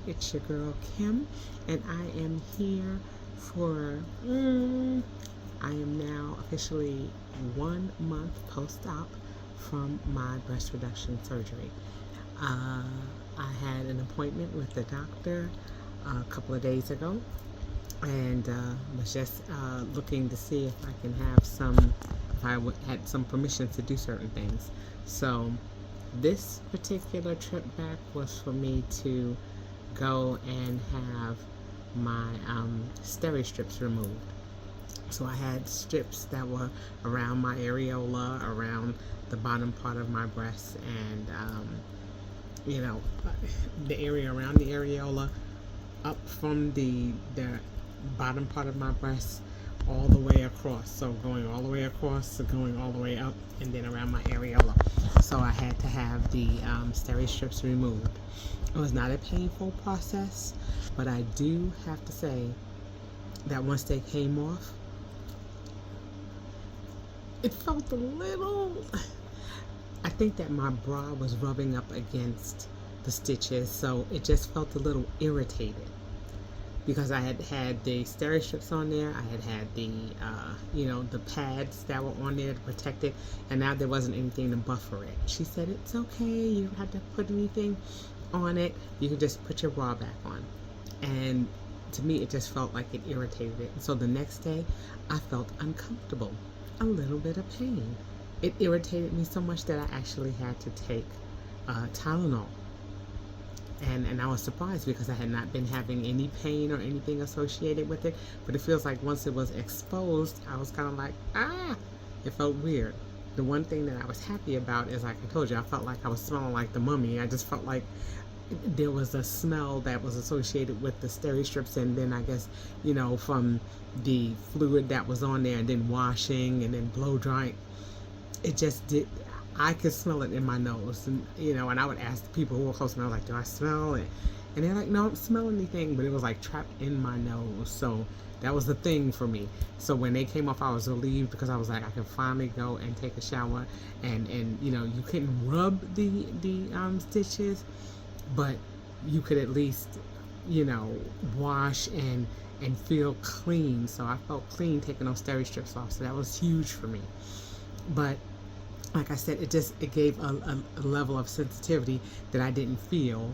it's your girl Kim, and I am here for, I am now officially 1 month post-op from my breast reduction surgery. I had an appointment with the doctor a couple of days ago, and was just looking to see if I can have had some permission to do certain things. So this particular trip back was for me to go and have my steri-strips removed. So I had strips that were around my areola, around the bottom part of my breast, and the area around the areola, up from the bottom part of my breast all the way across. So going all the way across, so going all the way up, and then around my areola. So I had to have the steri-strips removed. It was not a painful process, but I do have to say that once they came off, it felt a little, I think that my bra was rubbing up against the stitches, so it just felt a little irritated, because I had had the steri-strips on there, I had the the pads that were on there to protect it, and now there wasn't anything to buffer it. She said, it's okay, you don't have to put anything on it, you can just put your bra back on. And to me, it just felt like it irritated it. And so the next day, I felt uncomfortable, a little bit of pain. It irritated me so much that I actually had to take Tylenol. And I was surprised, because I had not been having any pain or anything associated with it. But it feels like once it was exposed, I was kind of like, it felt weird. The one thing that I was happy about is, like I told you, I felt like I was smelling like the mummy. I just felt like there was a smell that was associated with the steri-strips, and then I guess, from the fluid that was on there, and then washing and then blow drying. It just did. I could smell it in my nose, and and I would ask the people who were close to me, I was like, do I smell it? And they're like, no, I don't smell anything, but it was like trapped in my nose. So that was the thing for me. So when they came off, I was relieved, because I was like, I can finally go and take a shower, and you couldn't rub the stitches, but you could at least wash and feel clean. So I felt clean taking those steri-strips off, so that was huge for me. But like I said, it gave a level of sensitivity that I didn't feel,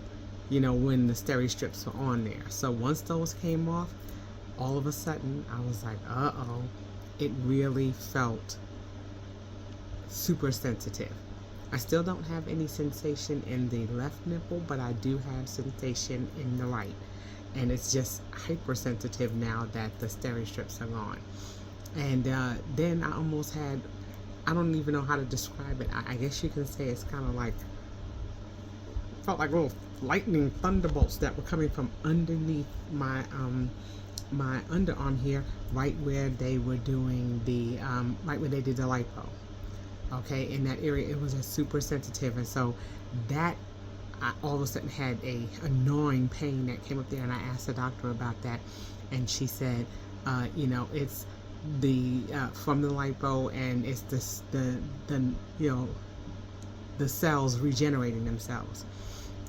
when the steri-strips were on there. So once those came off, all of a sudden I was like, uh-oh, it really felt super sensitive. I still don't have any sensation in the left nipple, but I do have sensation in the right. And it's just hypersensitive now that the steri-strips are gone. And then I almost had, I don't even know how to describe it. I guess you can say it's kind of like, felt like little lightning thunderbolts that were coming from underneath my my underarm here, right where they were doing the right where they did the lipo. Okay, in that area, it was a super sensitive, and so that I all of a sudden had a annoying pain that came up there, and I asked the doctor about that, and she said, it's the from the lipo, and it's the cells regenerating themselves.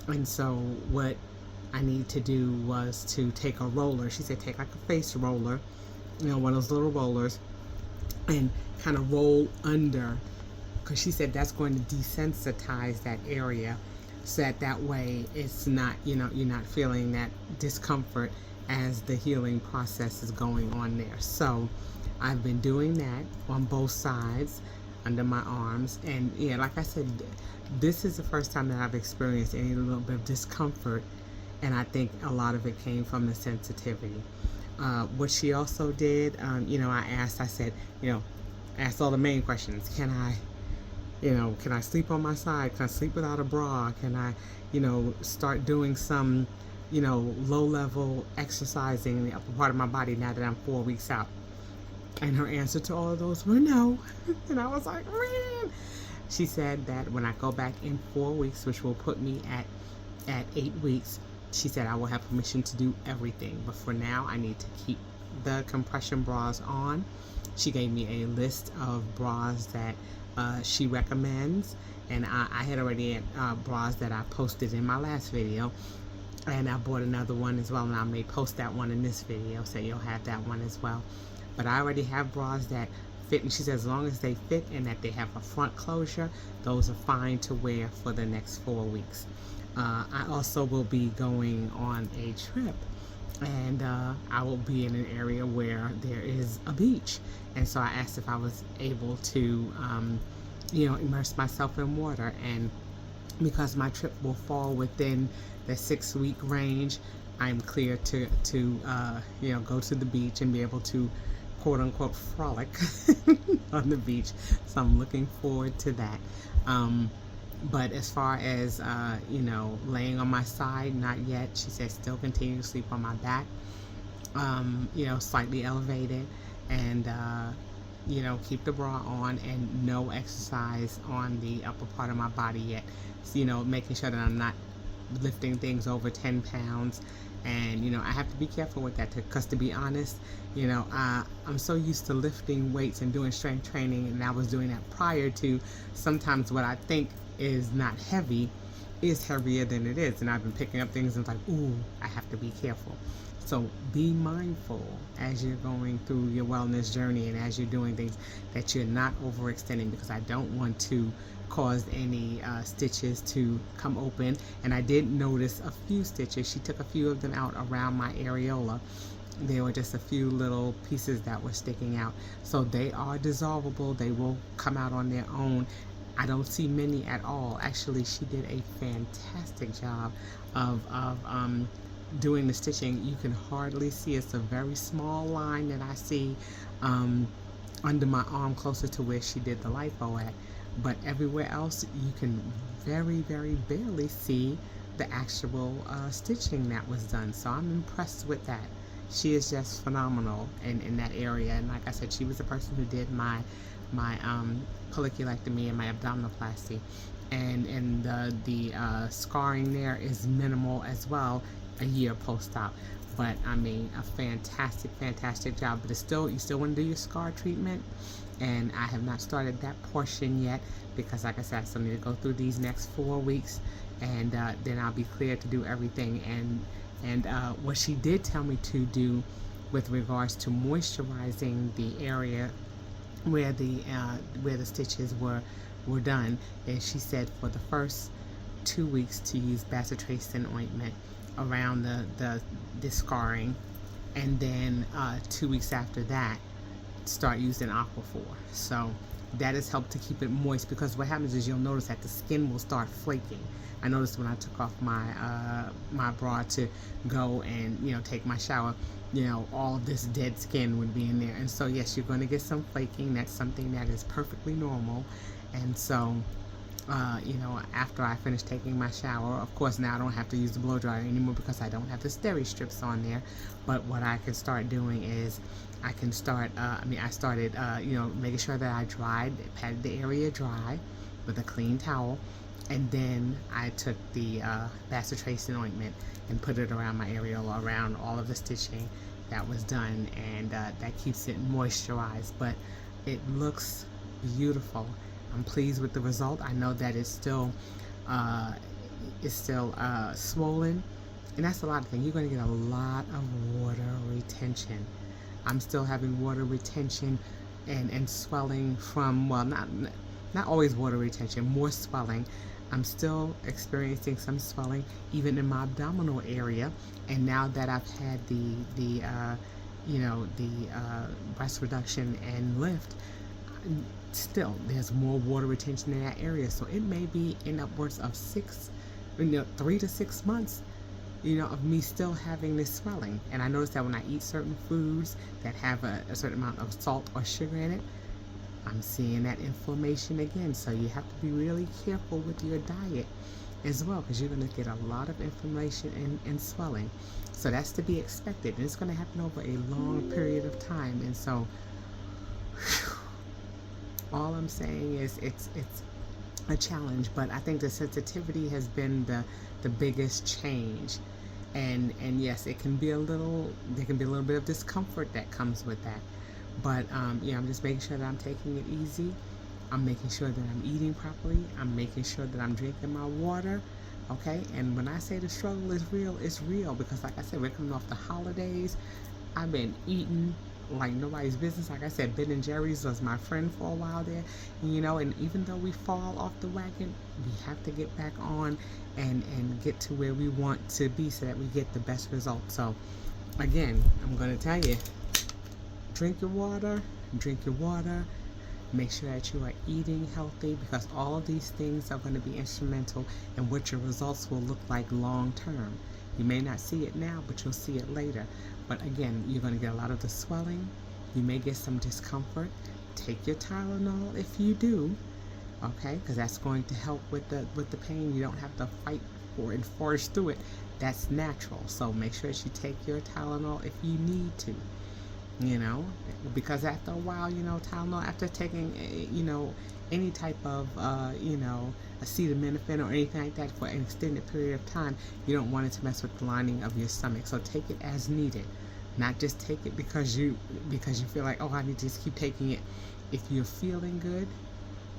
And so what I need to do was to take a roller. She said, take like a face roller, one of those little rollers, and kind of roll under, because she said that's going to desensitize that area, so that way it's not, you're not feeling that discomfort as the healing process is going on there. So I've been doing that on both sides under my arms, and like I said, this is the first time that I've experienced any little bit of discomfort, and I think a lot of it came from the sensitivity. What she also did, I asked all the main questions. Can I sleep on my side? Can I sleep without a bra? Can I, start doing some, low-level exercising in the upper part of my body now that I'm 4 weeks out? And her answer to all of those were no. And I was like, man. She said that when I go back in 4 weeks, which will put me at 8 weeks, she said I will have permission to do everything. But for now, I need to keep the compression bras on. She gave me a list of bras that she recommends, and I had already bras that I posted in my last video. And I bought another one as well, and I may post that one in this video, so you'll have that one as well. But I already have bras that fit, and she says as long as they fit and that they have a front closure, those are fine to wear for the next 4 weeks. I also will be going on a trip, and I will be in an area where there is a beach, and so I asked if I was able to immerse myself in water. And because my trip will fall within the 6-week range, I'm clear to go to the beach and be able to quote unquote frolic on the beach. So I'm looking forward to that. But as far as laying on my side, not yet. She says still continue to sleep on my back, slightly elevated, and keep the bra on, and no exercise on the upper part of my body yet. So, making sure that I'm not lifting things over 10 pounds. And, I have to be careful with that because, to be honest, I'm so used to lifting weights and doing strength training, and I was doing that prior to. Sometimes what I think is not heavy is heavier than it is. And I've been picking up things and it's like, ooh, I have to be careful. So be mindful as you're going through your wellness journey and as you're doing things that you're not overextending, because I don't want to cause any stitches to come open. And I did notice a few stitches. She took a few of them out around my areola. There were just a few little pieces that were sticking out. So they are dissolvable. They will come out on their own. I don't see many at all. Actually, she did a fantastic job of doing the stitching. You can hardly see. It's a very small line that I see under my arm closer to where she did the lipo at. But everywhere else, you can very, very barely see the actual stitching that was done. So I'm impressed with that. She is just phenomenal in that area. And like I said, she was the person who did my folliculectomy and my abdominoplasty. And the scarring there is minimal as well, a year post-op. But I mean, a fantastic job. But you still want to do your scar treatment, and I have not started that portion yet because, like I said, I still need to go through these next 4 weeks, and then I'll be clear to do everything. And what she did tell me to do with regards to moisturizing the area where the stitches were done is, she said for the first 2 weeks to use bacitracin ointment around the scarring, and then 2 weeks after that start using Aquaphor. So that has helped to keep it moist, because what happens is you'll notice that the skin will start flaking. I noticed when I took off my bra to go and take my shower, all of this dead skin would be in there. And so yes, you're going to get some flaking. That's something that is perfectly normal. And so after I finish taking my shower, of course now I don't have to use the blow dryer anymore because I don't have the steri-strips on there. But what I can start doing is I can start I started making sure that I patted the area dry with a clean towel. And then I took the bacitracin ointment and put it around my areola, around all of the stitching that was done, and that keeps it moisturized. But it looks beautiful. I'm pleased with the result. I know that it's still swollen, and that's a lot of things. You're going to get a lot of water retention. I'm still having water retention and swelling from, well, not always water retention, more swelling. I'm still experiencing some swelling even in my abdominal area, and now that I've had the breast reduction and lift, still there's more water retention in that area. So it may be in upwards of 3 to 6 months of me still having this swelling. And I notice that when I eat certain foods that have a certain amount of salt or sugar in it, I'm seeing that inflammation again. So you have to be really careful with your diet as well, because you're going to get a lot of inflammation and swelling. So that's to be expected, and it's going to happen over a long period of time. And so all I'm saying is it's a challenge, but I think the sensitivity has been the biggest change. And yes, there can be a little bit of discomfort that comes with that. But I'm just making sure that I'm taking it easy. I'm making sure that I'm eating properly. I'm making sure that I'm drinking my water. Okay, and when I say the struggle is real, it's real, because like I said, we're coming off the holidays. I've been eating like nobody's business. Like I said, Ben and Jerry's was my friend for a while there, and even though we fall off the wagon, we have to get back on and get to where we want to be so that we get the best results. So again, I'm going to tell you, drink your water, drink your water. Make sure that you are eating healthy, because all of these things are going to be instrumental in what your results will look like long term. You may not see it now, but you'll see it later. But again, you're going to get a lot of the swelling. You may get some discomfort. Take your Tylenol if you do, okay? Because that's going to help with the pain. You don't have to fight for and force through it. That's natural. So make sure that you take your Tylenol if you need to. Because after a while, Tylenol, after taking, any type of, acetaminophen or anything like that for an extended period of time, you don't want it to mess with the lining of your stomach. So take it as needed, not just take it because you feel like, oh, I need to just keep taking it. If you're feeling good,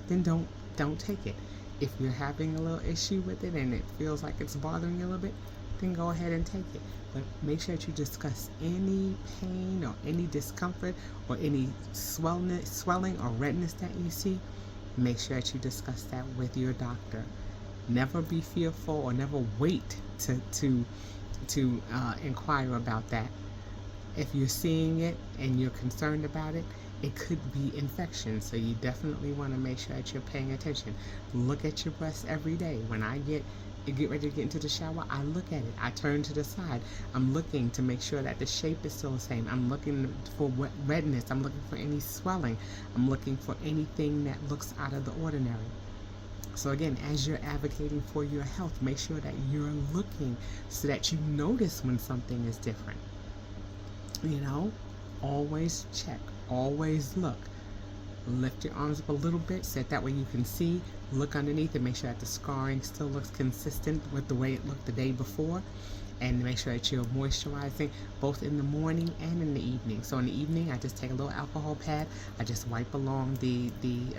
then don't take it. If you're having a little issue with it and it feels like it's bothering you a little bit, then go ahead and take it. But make sure that you discuss any pain or any discomfort or any swelling or redness that you see. Make sure that you discuss that with your doctor. Never be fearful or never wait to inquire about that. If you're seeing it and you're concerned about it, it could be infection. So you definitely want to make sure that you're paying attention. Look at your breasts every day. When I get ready to get into the shower, I look at it. I turn to the side. I'm looking to make sure that the shape is still the same. I'm looking for redness. I'm looking for any swelling. I'm looking for anything that looks out of the ordinary. So again, as you're advocating for your health, make sure that you're looking so that you notice when something is different. Always check. Always look. Lift your arms up a little bit so that way you can see. Look underneath and make sure that the scarring still looks consistent with the way it looked the day before. And make sure that you're moisturizing both in the morning and in the evening. So in the evening, I just take a little alcohol pad. I just wipe along the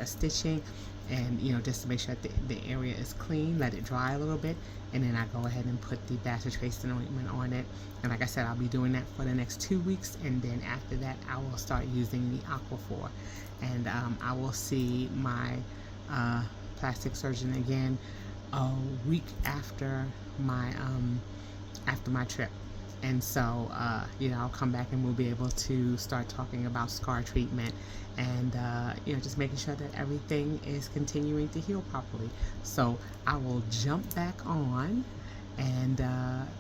stitching, and just to make sure that the area is clean. Let it dry a little bit, and then I go ahead and put the bacitracin ointment on it. And like I said, I'll be doing that for the next 2 weeks, and then after that, I will start using the Aquaphor, and I will see my plastic surgeon again a week after my trip. And so I'll come back and we'll be able to start talking about scar treatment and just making sure that everything is continuing to heal properly. So I will jump back on and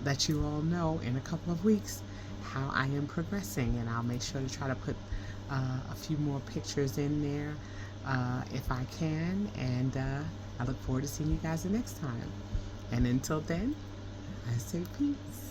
let you all know in a couple of weeks how I am progressing, and I'll make sure to try to put a few more pictures in there if I can, and I look forward to seeing you guys the next time. And until then, I say peace.